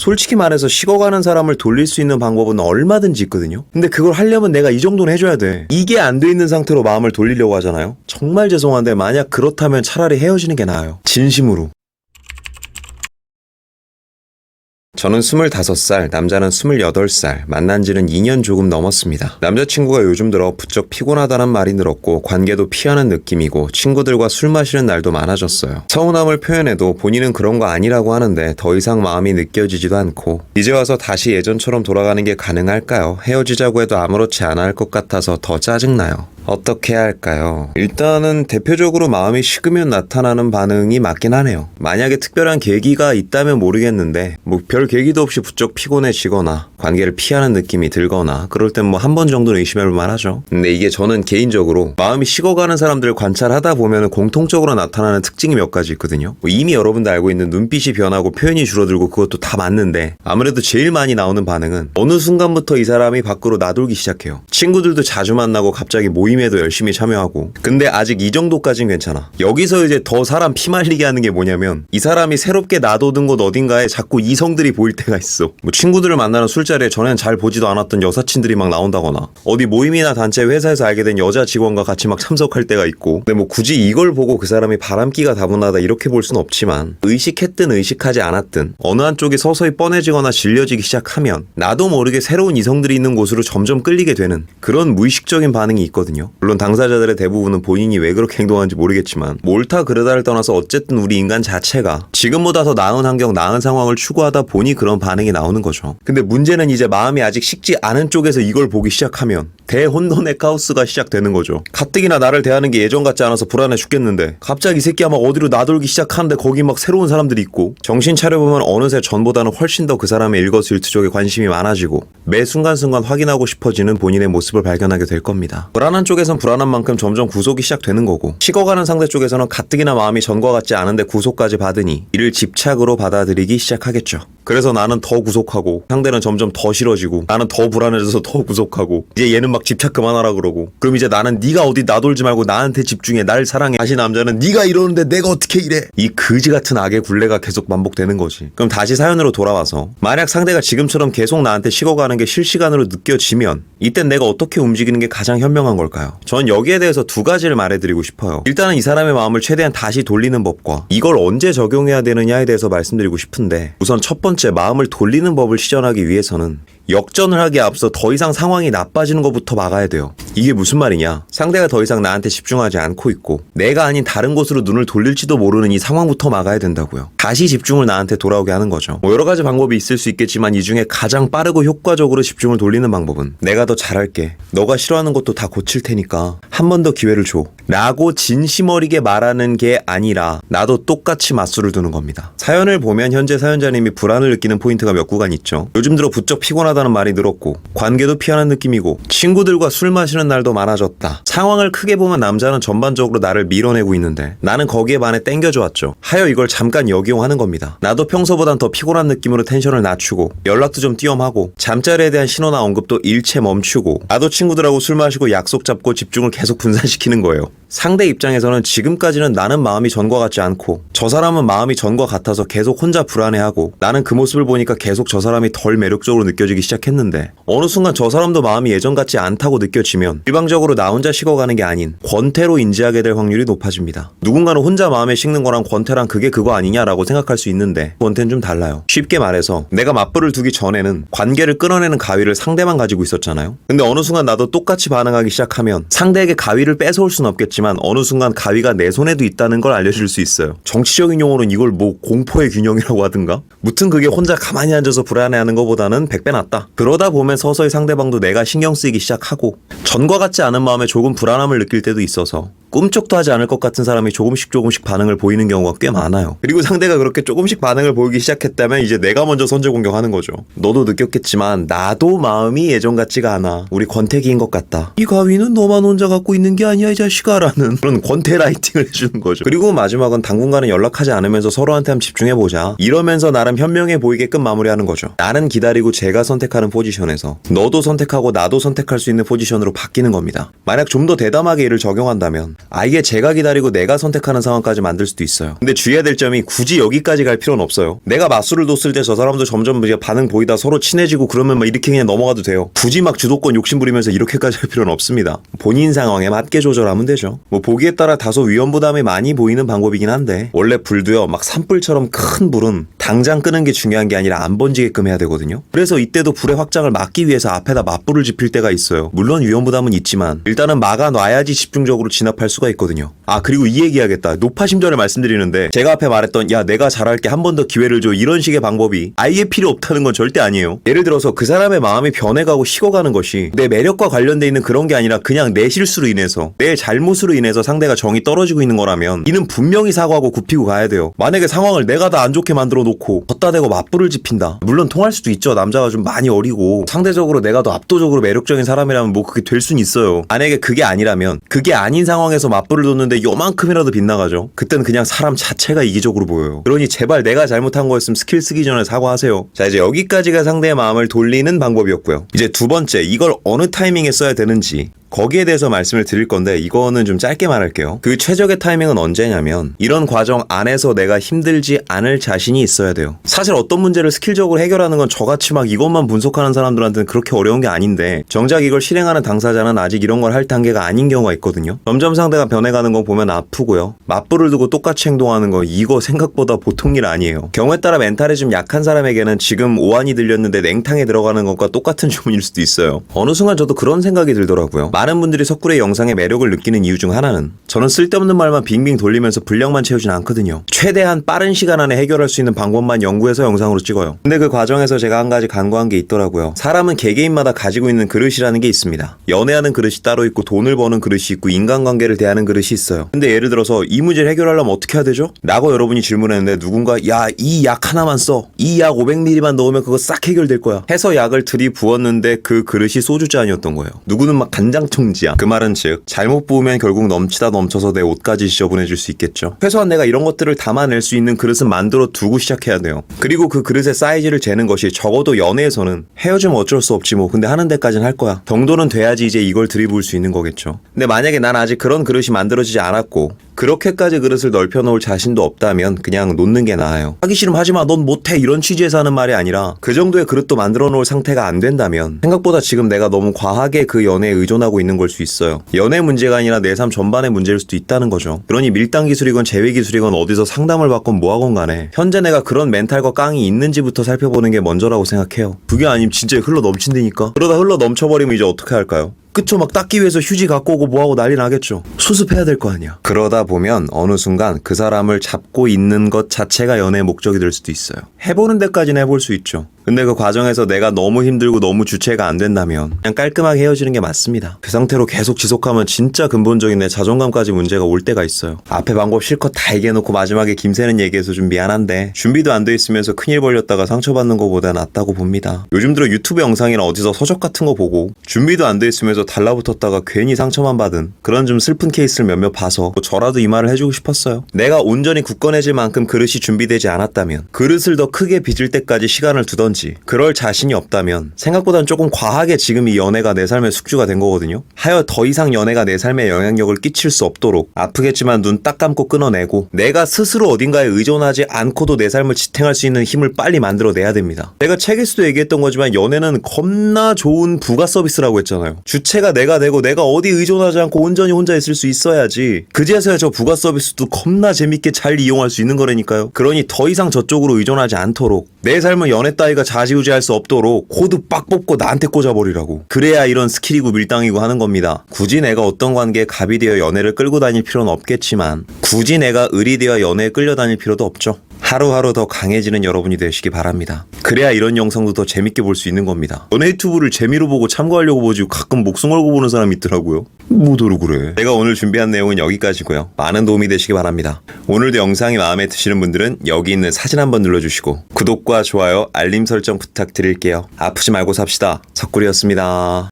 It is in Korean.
솔직히 말해서 식어가는 사람을 돌릴 수 있는 방법은 얼마든지 있거든요. 근데 그걸 하려면 내가 이 정도는 해줘야 돼. 이게 안 돼 있는 상태로 마음을 돌리려고 하잖아요. 정말 죄송한데 만약 그렇다면 차라리 헤어지는 게 나아요. 진심으로. 저는 25살, 남자는 28살, 만난 지는 2년 조금 넘었습니다. 남자친구가 요즘 들어 부쩍 피곤하다는 말이 늘었고 관계도 피하는 느낌이고 친구들과 술 마시는 날도 많아졌어요. 서운함을 표현해도 본인은 그런 거 아니라고 하는데 더 이상 마음이 느껴지지도 않고 이제 와서 다시 예전처럼 돌아가는 게 가능할까요? 헤어지자고 해도 아무렇지 않아 할 것 같아서 더 짜증나요. 어떻게 해야 할까요? 일단은 대표적으로 마음이 식으면 나타나는 반응이 맞긴 하네요. 만약에 특별한 계기가 있다면 모르겠는데 뭐 별 계기도 없이 부쩍 피곤해지거나 관계를 피하는 느낌이 들거나 그럴 땐 뭐 한 번 정도는 의심해볼 만하죠. 근데 이게 저는 개인적으로 마음이 식어가는 사람들을 관찰하다 보면 공통적으로 나타나는 특징이 몇 가지 있거든요. 뭐 이미 여러분도 알고 있는 눈빛이 변하고 표현이 줄어들고 그것도 다 맞는데 아무래도 제일 많이 나오는 반응은 어느 순간부터 이 사람이 밖으로 나돌기 시작해요. 친구들도 자주 만나고 갑자기 모임에도 열심히 참여하고 근데 아직 이 정도까진 괜찮아. 여기서 이제 더 사람 피말리게 하는 게 뭐냐면 이 사람이 새롭게 나도든 곳 어딘가에 자꾸 이성들이 보일 때가 있어. 뭐 친구들을 만나는 술자리에 전엔 잘 보지도 않았던 여사친들이 막 나온다거나 어디 모임이나 단체 회사에서 알게 된 여자 직원과 같이 막 참석할 때가 있고 근데 뭐 굳이 이걸 보고 그 사람이 바람기가 다분하다 이렇게 볼 순 없지만 의식했든 의식하지 않았든 어느 한쪽이 서서히 뻔해지거나 질려지기 시작하면 나도 모르게 새로운 이성들이 있는 곳으로 점점 끌리게 되는 그런 무의식적인 반응이 있거든요. 물론 당사자들의 대부분은 본인이 왜 그렇게 행동하는지 모르겠지만 뭐 옳다 그르다를 떠나서 어쨌든 우리 인간 자체가 지금보다 더 나은 환경, 나은 상황을 추구하다 보니 그런 반응이 나오는 거죠. 근데 문제는 이제 마음이 아직 식지 않은 쪽에서 이걸 보기 시작하면 대혼돈의 카오스가 시작되는 거죠. 가뜩이나 나를 대하는 게 예전 같지 않아서 불안해 죽겠는데 갑자기 이 새끼가 막 어디로 나돌기 시작하는데 거기 막 새로운 사람들이 있고 정신 차려보면 어느새 전보다는 훨씬 더 그 사람의 일거수일투족에 관심이 많아지고 매 순간순간 확인하고 싶어지는 본인의 모습을 발견하게 될 겁니다. 불안한 쪽에선 불안한 만큼 점점 구속이 시작되는 거고 식어가는 상대 쪽에서는 가뜩이나 마음이 전과 같지 않은데 구속까지 받으니 이를 집착으로 받아들이기 시작하겠죠. 그래서 나는 더 구속하고 상대는 점점 더 싫어지고 나는 더 불안해져서 더 구속하고 이제 얘는 막 집착 그만하라 그러고 그럼 이제 나는 네가 어디 나돌지 말고 나한테 집중해 날 사랑해 다시 남자는 네가 이러는데 내가 어떻게 이래 이 그지 같은 악의 굴레가 계속 반복되는 거지. 그럼 다시 사연으로 돌아와서 만약 상대가 지금처럼 계속 나한테 식어가는 게 실시간으로 느껴지면 이땐 내가 어떻게 움직이는 게 가장 현명한 걸까요? 전 여기에 대해서 두 가지를 말해드리고 싶어요. 일단은 이 사람의 마음을 최대한 다시 돌리는 법과 이걸 언제 적용해야 되느냐에 대해서 말씀드리고 싶은데 우선 첫 번째 마음을 돌리는 법을 시전하기 위해서는 역전을 하기에 앞서 더 이상 상황이 나빠지는 것부터 막아야 돼요. 이게 무슨 말이냐? 상대가 더 이상 나한테 집중하지 않고 있고 내가 아닌 다른 곳으로 눈을 돌릴지도 모르는 이 상황부터 막아야 된다고요. 다시 집중을 나한테 돌아오게 하는 거죠. 뭐 여러 가지 방법이 있을 수 있겠지만 이 중에 가장 빠르고 효과적으로 집중을 돌리는 방법은 내가 더 잘할게. 너가 싫어하는 것도 다 고칠 테니까 한 번 더 기회를 줘. 라고 진심 어리게 말하는 게 아니라 나도 똑같이 맞수를 두는 겁니다. 사연을 보면 현재 사연자님이 불안을 느끼는 포인트가 몇 구간 있죠. 요즘 들어 부쩍 피곤하다는 말이 늘었고 관계도 피하는 느낌이고 친구들과 술 마시는 날도 많아졌다. 상황을 크게 보면 남자는 전반적으로 나를 밀어내고 있는데 나는 거기에 반해 땡겨줘왔죠. 하여 이걸 잠깐 역이용하는 겁니다. 나도 평소보단 더 피곤한 느낌으로 텐션을 낮추고 연락도 좀 띄엄하고 잠자리에 대한 신호나 언급도 일체 멈추고 나도 친구들하고 술 마시고 약속 잡고 집중을 계속 분산시키는 거예요. 상대 입장에서는 지금까지는 나는 마음이 전과 같지 않고 저 사람은 마음이 전과 같아서 계속 혼자 불안해하고 나는 그 모습을 보니까 계속 저 사람이 덜 매력적으로 느껴지기 시작했는데 어느 순간 저 사람도 마음이 예전 같지 않다고 느껴지면 일방적으로 나 혼자 식어가는 게 아닌 권태로 인지하게 될 확률이 높아집니다. 누군가는 혼자 마음에 식는 거랑 권태랑 그게 그거 아니냐라고 생각할 수 있는데 권태는 좀 달라요. 쉽게 말해서 내가 맞불을 두기 전에는 관계를 끌어내는 가위를 상대만 가지고 있었잖아요. 근데 어느 순간 나도 똑같이 반응하기 시작하면 상대에게 가위를 뺏어올 순 없겠지만 어느 순간 가위가 내 손에도 있다는 걸 알려줄 수 있어요. 정치적인 용어로는 이걸 뭐 공포의 균형이라고 하든가? 무튼 그게 혼자 가만히 앉아서 불안해하는 것보다는 100배 낫다. 그러다 보면 서서히 상대방도 내가 신경 쓰이기 시작하고 전과 같지 않은 마음에 조금 불안함을 느낄 때도 있어서 꿈쩍도 하지 않을 것 같은 사람이 조금씩 반응을 보이는 경우가 꽤 많아요. 그리고 상대가 그렇게 조금씩 반응을 보이기 시작했다면 이제 내가 먼저 선제 공격하는 거죠. 너도 느꼈겠지만 나도 마음이 예전 같지가 않아. 우리 권태기인 것 같다. 이 가위는 너만 혼자 갖고 있는 게 아니야 이 자식아 라는 그런 권태 라이팅을 해주는 거죠. 그리고 마지막은 당분간은 연락하지 않으면서 서로한테 한번 집중해보자. 이러면서 나름 현명해 보이게끔 마무리하는 거죠. 나는 기다리고 제가 선택하는 포지션에서 너도 선택하고 나도 선택할 수 있는 포지션으로 바뀌는 겁니다. 만약 좀 더 대담하게 이를 적용한다면 아예 제가 기다리고 내가 선택하는 상황까지 만들 수도 있어요. 근데 주의해야 될 점이 굳이 여기까지 갈 필요는 없어요. 내가 맞수를 뒀을 때 저 사람도 점점 이제 반응 보이다 서로 친해지고 그러면 막 이렇게 그냥 넘어가도 돼요. 굳이 막 주도권 욕심부리면서 이렇게까지 할 필요는 없습니다. 본인 상황에 맞게 조절하면 되죠. 뭐 보기에 따라 다소 위험부담이 많이 보이는 방법이긴 한데 원래 불도요 막 산불처럼 큰 불은 당장 끄는 게 중요한 게 아니라 안 번지게끔 해야 되거든요. 그래서 이때도 불의 확장을 막기 위해서 앞에다 맞불을 지필 때가 있어요. 물론 위험부담은 있지만 일단은 막아놔야지 집중적으로 진압할 수가 있거든요. 아 그리고 이 얘기하겠다. 노파심 전에 말씀드리는데 제가 앞에 말했던 야 내가 잘할게 한 번 더 기회를 줘 이런 식의 방법이 아예 필요 없다는 건 절대 아니에요. 예를 들어서 그 사람의 마음이 변해가고 식어가는 것이 내 매력과 관련돼 있는 그런 게 아니라 그냥 내 실수로 인해서 내 잘못으로 인해서 상대가 정이 떨어지고 있는 거라면 이는 분명히 사과하고 굽히고 가야 돼요. 만약에 상황을 내가 다 안 좋게 만들어 놓고 걷다 대고 맞불을 지핀다. 물론 통할 수도 있죠. 남자가 좀 많이 어리고 상대적으로 내가 더 압도적으로 매력적인 사람이라면 뭐 그게 될 순 있어요. 만약에 그게 아니라면 그게 아닌 상황에서 맞불을 뒀는데 요만큼이라도 빗나가죠. 그때는 그냥 사람 자체가 이기적으로 보여요. 그러니 제발 내가 잘못한 거였으면 스킬 쓰기 전에 사과하세요. 자 이제 여기까지가 상대의 마음을 돌리는 방법이었고요. 이제 두 번째 이걸 어느 타이밍에 써야 되는지 거기에 대해서 말씀을 드릴 건데 이거는 좀 짧게 말할게요. 그 최적의 타이밍은 언제냐면 이런 과정 안에서 내가 힘들지 않을 자신이 있어야 돼요. 사실 어떤 문제를 스킬적으로 해결하는 건 저같이 막 이것만 분석하는 사람들한테는 그렇게 어려운 게 아닌데 정작 이걸 실행하는 당사자는 아직 이런 걸 할 단계가 아닌 경우가 있거든요. 점점 상대가 변해가는 거 보면 아프고요. 맞불을 두고 똑같이 행동하는 거 이거 생각보다 보통 일 아니에요. 경우에 따라 멘탈이 좀 약한 사람에게는 지금 오한이 들렸는데 냉탕에 들어가는 것과 똑같은 주문일 수도 있어요. 어느 순간 저도 그런 생각이 들더라고요. 많은 분들이 석굴의 영상의 매력을 느끼는 이유 중 하나는 저는 쓸데없는 말만 빙빙 돌리면서 분량만 채우진 않거든요. 최대한 빠른 시간 안에 해결할 수 있는 방법만 연구해서 영상으로 찍어요. 근데 그 과정에서 제가 한 가지 간과한 게 있더라고요. 사람은 개개인마다 가지고 있는 그릇이라는 게 있습니다. 연애하는 그릇이 따로 있고 돈을 버는 그릇이 있고 인간관계를 대하는 그릇이 있어요. 근데 예를 들어서 이 문제를 해결하려면 어떻게 해야 되죠? 라고 여러분이 질문했는데 누군가 야 이 약 하나만 써. 이 약 500ml만 넣으면 그거 싹 해결될 거야. 해서 약을 들이부었는데 그 그릇이 소주잔이었던 거예요. 누구는 막 간장총지야. 그 말은 즉 잘못 부으면 결국 넘치다 넘쳐서 내 옷까지 지저분해질 수 있겠죠. 최소한 내가 이런 것들을 담아낼 수 있는 그릇은 만들어 두고 시작해야 돼요. 그리고 그 그릇의 사이즈를 재는 것이 적어도 연애에서는 헤어지면 어쩔 수 없지 뭐 근데 하는 데까지는 할 거야 정도는 돼야지 이제 이걸 들이부을 수 있는 거겠죠. 근데 만약에 난 아직 그런 그릇이 만들어지지 않았고 그렇게까지 그릇을 넓혀 놓을 자신도 없다면 그냥 놓는 게 나아요. 하기 싫으면 하지마 넌 못해 이런 취지에서 하는 말이 아니라 그 정도의 그릇도 만들어 놓을 상태가 안 된다면 생각보다 지금 내가 너무 과하게 그 연애에 의존하고 있는 걸 수 있어요. 연애 문제가 아니라 내 삶 전반의 문제일 수도 있다는 거죠. 그러니 밀당 기술이건 제외 기술이건 어디서 상담을 받건 뭐하건 간에 현재 내가 그런 멘탈과 깡이 있는지부터 살펴보는 게 먼저라고 생각해요. 그게 아니면 진짜 흘러 넘친다니까. 그러다 흘러 넘쳐버리면 이제 어떻게 할까요? 그쵸 막 닦기 위해서 휴지 갖고 오고 뭐하고 난리 나겠죠. 수습해야 될 거 아니야. 그러다 보면 어느 순간 그 사람을 잡고 있는 것 자체가 연애의 목적이 될 수도 있어요. 해보는 데까지는 해볼 수 있죠. 근데 그 과정에서 내가 너무 힘들고 너무 주체가 안 된다면 그냥 깔끔하게 헤어지는 게 맞습니다. 그 상태로 계속 지속하면 진짜 근본적인 내 자존감까지 문제가 올 때가 있어요. 앞에 방법 실컷 다 얘기해놓고 마지막에 김새는 얘기해서 좀 미안한데 준비도 안 돼 있으면서 큰일 벌렸다가 상처받는 것보다 낫다고 봅니다. 요즘 들어 유튜브 영상이나 어디서 서적 같은 거 보고 준비도 안 돼 있으면서 달라붙었다가 괜히 상처만 받은 그런 좀 슬픈 케이스를 몇몇 봐서 저라도 이 말을 해주고 싶었어요. 내가 온전히 굳건해질 만큼 그릇이 준비되지 않았다면 그릇을 더 크게 빚을 때까지 시간을 두던지 그럴 자신이 없다면 생각보단 조금 과하게 지금 이 연애가 내 삶의 숙주가 된 거거든요. 하여 더 이상 연애가 내 삶에 영향력을 끼칠 수 없도록 아프겠지만 눈 딱 감고 끊어내고 내가 스스로 어딘가에 의존하지 않고도 내 삶을 지탱할 수 있는 힘을 빨리 만들어내야 됩니다. 내가 책에서도 얘기했던 거지만 연애는 겁나 좋은 부가 서비스라고 했잖아요. 주체가 내가 되고 내가 어디 의존하지 않고 온전히 혼자 있을 수 있어야지 그제서야 저 부가 서비스도 겁나 재밌게 잘 이용할 수 있는 거라니까요. 그러니 더 이상 저쪽으로 의존하지 않도록 내 삶은 연애 따위가 좌지우지할 수 없도록 코드 빡 뽑고 나한테 꽂아버리라고. 그래야 이런 스킬이고 밀당이고 하는 겁니다. 굳이 내가 어떤 관계에 갑이 되어 연애를 끌고 다닐 필요는 없겠지만 굳이 내가 을이 되어 연애에 끌려다닐 필요도 없죠. 하루하루 더 강해지는 여러분이 되시기 바랍니다. 그래야 이런 영상도 더 재밌게 볼 수 있는 겁니다. 연애 유튜브를 재미로 보고 참고하려고 보지 가끔 목숨 걸고 보는 사람이 있더라고요. 뭐더러 그래. 제가 오늘 준비한 내용은 여기까지고요. 많은 도움이 되시기 바랍니다. 오늘도 영상이 마음에 드시는 분들은 여기 있는 사진 한번 눌러주시고 구독과 좋아요, 알림 설정 부탁드릴게요. 아프지 말고 삽시다. 석굴이었습니다.